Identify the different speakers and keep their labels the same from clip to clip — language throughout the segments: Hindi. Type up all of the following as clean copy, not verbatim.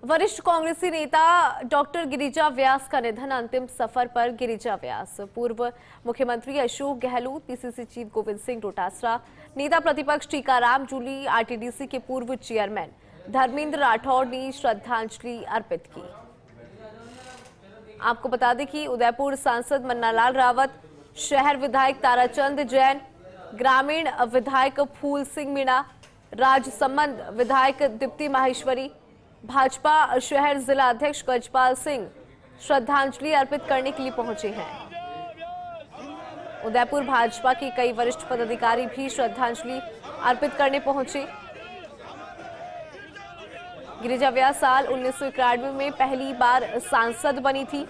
Speaker 1: वरिष्ठ कांग्रेसी नेता डॉक्टर गिरिजा व्यास का निधन। अंतिम सफर पर गिरिजा व्यास। पूर्व मुख्यमंत्री अशोक गहलोत, पीसीसी चीफ गोविंद सिंह डोटासरा, नेता प्रतिपक्ष टीकाराम जूली, आरटीडीसी के पूर्व चेयरमैन धर्मेंद्र राठौड़ ने श्रद्धांजलि अर्पित की। आपको बता दें कि उदयपुर सांसद मन्नालाल रावत, शहर विधायक ताराचंद जैन, ग्रामीण विधायक फूल सिंह मीणा, राजसमंद विधायक दीप्ति माहेश्वरी, भाजपा शहर जिला अध्यक्ष गजपाल सिंह श्रद्धांजलि अर्पित करने के लिए पहुंचे हैं। उदयपुर भाजपा के कई वरिष्ठ पदाधिकारी भी श्रद्धांजलि अर्पित करने पहुंचे। गिरिजा व्यास साल 1991 में पहली बार सांसद बनी थी।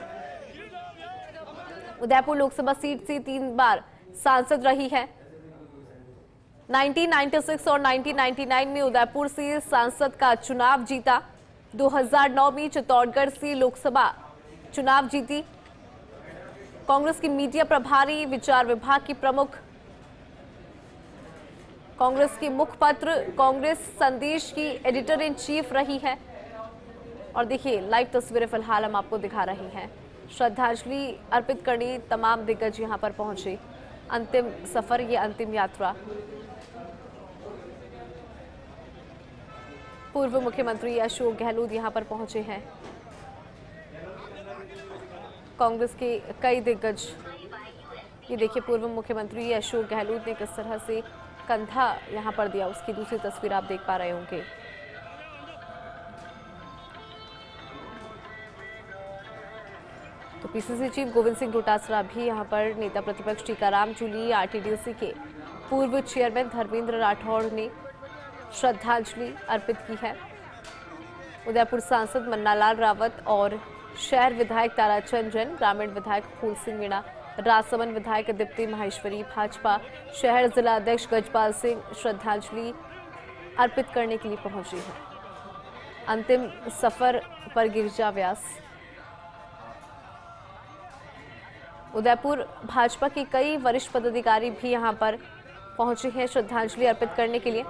Speaker 1: उदयपुर लोकसभा सीट से 3 बार सांसद रही है। 1996 और 1999 में उदयपुर से सांसद का चुनाव जीता। 2009 में चित्तौड़गढ़ से लोकसभा चुनाव जीती। कांग्रेस की मीडिया प्रभारी, विचार विभाग की प्रमुख, कांग्रेस के मुखपत्र कांग्रेस संदेश की एडिटर इन चीफ रही है। और देखिए लाइव तस्वीरें फिलहाल हम आपको दिखा रहे हैं। श्रद्धांजलि अर्पित करने तमाम दिग्गज यहां पर पहुंचे। अंतिम सफर, ये अंतिम यात्रा। पूर्व मुख्यमंत्री अशोक गहलोत यहां पर पहुंचे हैं। कांग्रेस के कई दिग्गज, ये देखिए पूर्व मुख्यमंत्री अशोक गहलोत ने किस तरह से कंधा यहां पर दिया, उसकी दूसरी तस्वीर आप देख पा रहे होंगे। तो पीसीसी चीफ गोविंद सिंह डोटासरा भी यहां पर, नेता प्रतिपक्ष टीकाराम जूली, आरटीडीसी के पूर्व चेयरमैन धर्मेंद्र राठौड़ ने श्रद्धांजलि अर्पित की है। उदयपुर सांसद मन्नालाल रावत और शहर विधायक ताराचंद जैन, ग्रामीण विधायक फूल सिंह मीणा, राजसमंद विधायक दीप्ति माहेश्वरी, भाजपा शहर जिला अध्यक्ष गजपाल सिंह श्रद्धांजलि अर्पित करने के लिए पहुंचे हैं। अंतिम सफर पर गिरिजा व्यास। उदयपुर भाजपा के कई वरिष्ठ पदाधिकारी भी यहां पर पहुंचे हैं श्रद्धांजलि अर्पित करने के लिए।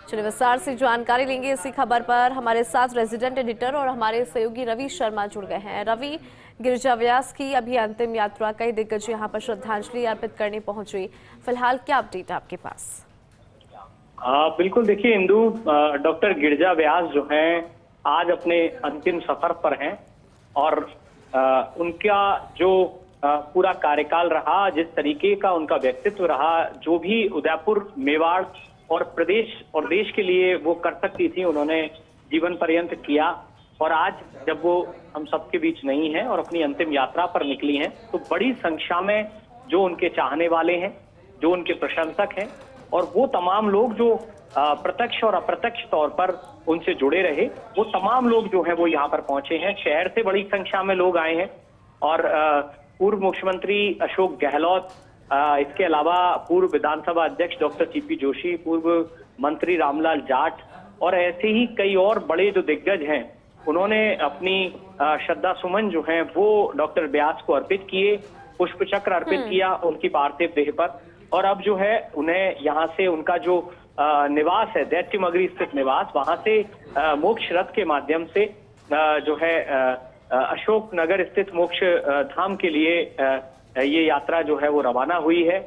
Speaker 1: चलिए विस्तार से जानकारी लेंगे इसी खबर पर। हमारे साथ रेजिडेंट एडिटर और हमारे सहयोगी रवि शर्मा जुड़ गए हैं। रवि, गिरिजा व्यास की अभी अंतिम यात्रा, कई दिग्गज यहां पर श्रद्धांजलि अर्पित करने पहुंचे। फिलहाल क्या अपडेट है आपके पास?
Speaker 2: बिल्कुल, देखिए इंदु, डॉक्टर गिरिजा व्यास जो हैं आज अपने अंतिम सफर पर हैं और उनका जो पूरा कार्यकाल रहा, जिस तरीके का उनका व्यक्तित्व रहा, जो भी उदयपुर, मेवाड़ और प्रदेश और देश के लिए वो कर सकती थी, उन्होंने जीवन पर्यंत किया। और आज जब वो हम सबके बीच नहीं है और अपनी अंतिम यात्रा पर निकली हैं, तो बड़ी संख्या में जो उनके चाहने वाले हैं, जो उनके प्रशंसक हैं और वो तमाम लोग जो प्रत्यक्ष और अप्रत्यक्ष तौर पर उनसे जुड़े रहे, वो तमाम लोग जो हैं वो यहाँ पर पहुंचे हैं। शहर से बड़ी संख्या में लोग आए हैं और पूर्व मुख्यमंत्री अशोक गहलोत, इसके अलावा पूर्व विधानसभा अध्यक्ष डॉक्टर सीपी जोशी, पूर्व मंत्री रामलाल जाट और ऐसे ही कई और बड़े जो दिग्गज हैं, उन्होंने अपनी श्रद्धा सुमन जो हैं वो डॉक्टर व्यास को अर्पित किए, पुष्प चक्र अर्पित किया उनकी पार्थिव देह पर। और अब जो है उन्हें यहाँ से उनका जो निवास है, दैत्यमगरी स्थित निवास, वहां से मोक्ष रथ के माध्यम से जो है अशोक नगर स्थित मोक्ष धाम के लिए ये यात्रा जो है वो रवाना हुई है।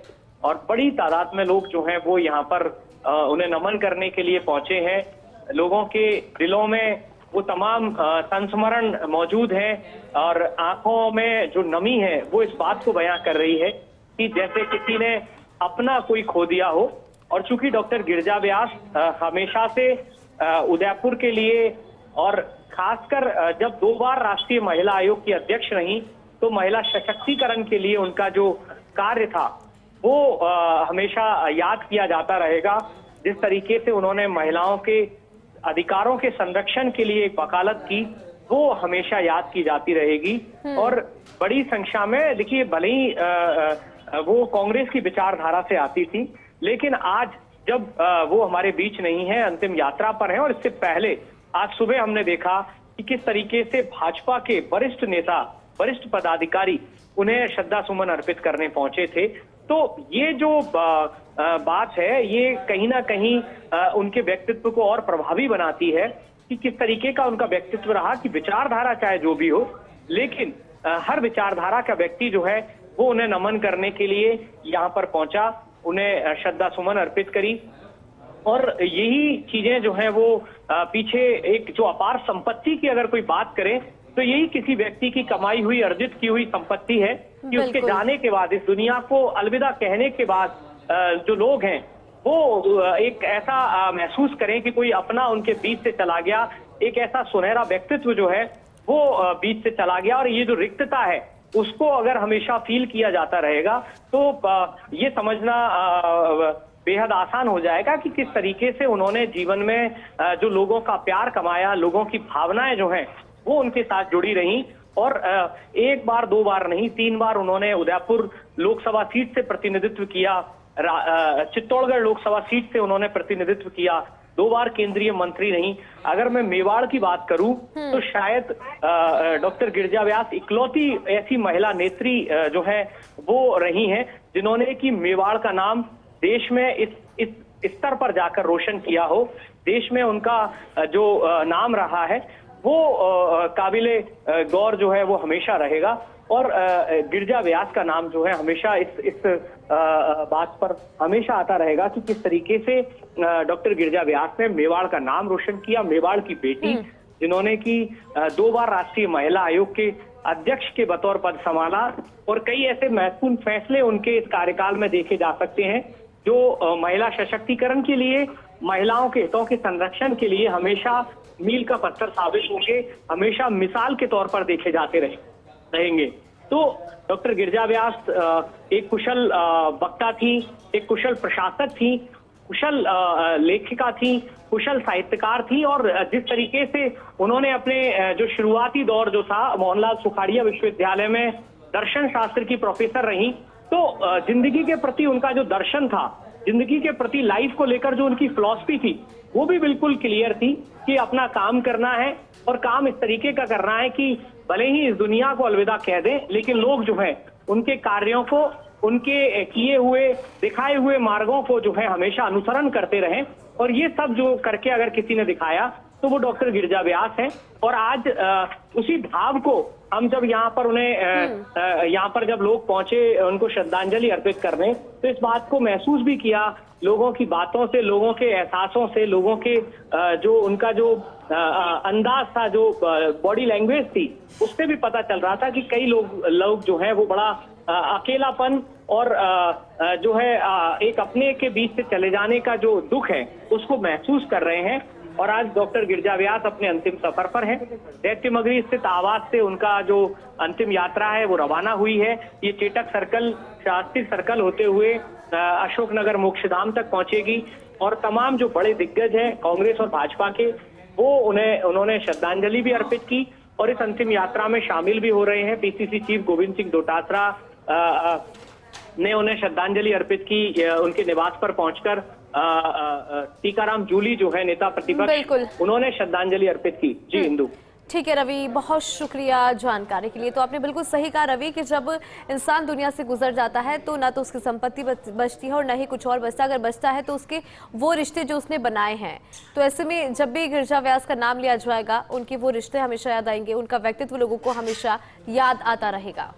Speaker 2: और बड़ी तादाद में लोग जो हैं वो यहाँ पर उन्हें नमन करने के लिए पहुंचे हैं। लोगों के दिलों में वो तमाम संस्मरण मौजूद हैं और आंखों में जो नमी है वो इस बात को बयां कर रही है कि जैसे किसी ने अपना कोई खो दिया हो। और चूंकि डॉक्टर गिरिजा व्यास हमेशा से उदयपुर के लिए और खासकर जब 2 बार राष्ट्रीय महिला आयोग की अध्यक्ष रही, तो महिला सशक्तिकरण के लिए उनका जो कार्य था वो हमेशा याद किया जाता रहेगा। जिस तरीके से उन्होंने महिलाओं के अधिकारों के संरक्षण के लिए एक वकालत की, वो हमेशा याद की जाती रहेगी। और बड़ी संख्या में, देखिए भले ही वो कांग्रेस की विचारधारा से आती थी, लेकिन आज जब वो हमारे बीच नहीं है, अंतिम यात्रा पर है, और इससे पहले आज सुबह हमने देखा कि किस तरीके से भाजपा के वरिष्ठ नेता, वरिष्ठ पदाधिकारी उन्हें श्रद्धा सुमन अर्पित करने पहुंचे थे। तो ये जो बात है, ये कहीं ना कहीं उनके व्यक्तित्व को और प्रभावी बनाती है कि किस तरीके का उनका व्यक्तित्व रहा, कि विचारधारा चाहे जो भी हो, लेकिन हर विचारधारा का व्यक्ति जो है वो उन्हें नमन करने के लिए यहाँ पर पहुंचा, उन्हें श्रद्धा सुमन अर्पित करी। और यही चीजें जो हैं वो पीछे एक जो अपार संपत्ति की अगर कोई बात करे तो यही किसी व्यक्ति की कमाई हुई, अर्जित की हुई संपत्ति है कि उसके जाने के बाद, इस दुनिया को अलविदा कहने के बाद जो लोग हैं वो एक ऐसा महसूस करें कि कोई अपना उनके बीच से चला गया, एक ऐसा सुनहरा व्यक्तित्व जो है वो बीच से चला गया। और ये जो रिक्तता है उसको अगर हमेशा फील किया जाता रहेगा तो ये समझना बेहद आसान हो जाएगा कि किस तरीके से उन्होंने जीवन में जो लोगों का प्यार कमाया, लोगों की भावनाएं जो हैं वो उनके साथ जुड़ी रहीं। और एक बार, दो बार नहीं, 3 बार उन्होंने उदयपुर लोकसभा सीट से प्रतिनिधित्व किया, चित्तौड़गढ़ लोकसभा सीट से उन्होंने प्रतिनिधित्व किया, 2 बार केंद्रीय मंत्री रही। अगर मैं मेवाड़ की बात करूं तो शायद डॉक्टर गिरिजा व्यास इकलौती ऐसी महिला नेत्री जो है वो रही हैं जिन्होंने कि मेवाड़ का नाम देश में इस स्तर पर जाकर रोशन किया हो। देश में उनका जो नाम रहा है वो काबिले गौर जो है वो हमेशा रहेगा। और गिरिजा व्यास का नाम जो है हमेशा इस बात पर हमेशा आता रहेगा कि किस तरीके से डॉक्टर गिरिजा व्यास ने मेवाड़ का नाम रोशन किया। मेवाड़ की बेटी जिन्होंने कि 2 बार राष्ट्रीय महिला आयोग के अध्यक्ष के बतौर पद संभाला, और कई ऐसे महत्वपूर्ण फैसले उनके इस कार्यकाल में देखे जा सकते हैं जो महिला सशक्तिकरण के लिए, महिलाओं के हितों के संरक्षण के लिए हमेशा मील का पत्थर साबित होंगे, हमेशा मिसाल के तौर पर देखे जाते रहेंगे। तो डॉक्टर गिरिजा व्यास एक कुशल वक्ता थी, एक कुशल प्रशासक थी, कुशल लेखिका थी, कुशल साहित्यकार थी। और जिस तरीके से उन्होंने अपने जो शुरुआती दौर जो था मोहनलाल सुखाड़िया विश्वविद्यालय में दर्शन शास्त्र की प्रोफेसर रही, तो जिंदगी के प्रति उनका जो दर्शन था, जिंदगी के प्रति लाइफ को लेकर जो उनकी फिलॉसफी थी वो भी बिल्कुल क्लियर थी कि अपना काम करना है, और काम इस तरीके का करना है कि भले ही इस दुनिया को अलविदा कह दें, लेकिन लोग जो है उनके कार्यों को, उनके किए हुए, दिखाए हुए मार्गों को जो है हमेशा अनुसरण करते रहें। और ये सब जो करके अगर किसी ने दिखाया तो वो डॉक्टर गिरिजा व्यास हैं। और आज उसी भाव को हम जब यहाँ पर उन्हें यहाँ पर जब लोग पहुंचे उनको श्रद्धांजलि अर्पित करने, तो इस बात को महसूस भी किया, लोगों की बातों से, लोगों के एहसासों से, लोगों के जो उनका जो अंदाज था, जो बॉडी लैंग्वेज थी, उससे भी पता चल रहा था कि कई लोग जो हैं वो बड़ा अकेलापन और जो है एक अपने के बीच से चले जाने का जो दुख है उसको महसूस कर रहे हैं। और आज डॉक्टर गिरिजा व्यास अपने अंतिम सफर पर हैं। दैत्यमगरी स्थित आवास से उनका जो अंतिम यात्रा है वो रवाना हुई है। ये चेटक सर्कल, शास्त्री सर्कल होते हुए अशोकनगर मोक्षधाम तक पहुंचेगी। और तमाम जो बड़े दिग्गज हैं कांग्रेस और भाजपा के, वो उन्होंने श्रद्धांजलि भी अर्पित की और इस अंतिम यात्रा में शामिल भी हो रहे हैं। पीसीसी चीफ गोविंद सिंह डोटासरा ने उन्हें श्रद्धांजलि अर्पित की, उनके निवास पर पहुंचकर टीकाराम जूली जो है नेता प्रतिपक्ष, उन्होंने श्रद्धांजलि अर्पित की। जी इंदु।
Speaker 1: ठीक है रवि, बहुत शुक्रिया जानकारी के लिए। तो आपने बिल्कुल सही कहा रवि कि जब इंसान दुनिया से गुजर जाता है तो ना तो उसकी संपत्ति बचती है और ना ही कुछ और बचता। अगर बचता है तो उसके वो रिश्ते जो उसने बनाए हैं। तो ऐसे में जब भी गिरिजा व्यास का नाम लिया जाएगा, उनके वो रिश्ते हमेशा याद आएंगे, उनका व्यक्तित्व लोगों को हमेशा याद आता रहेगा।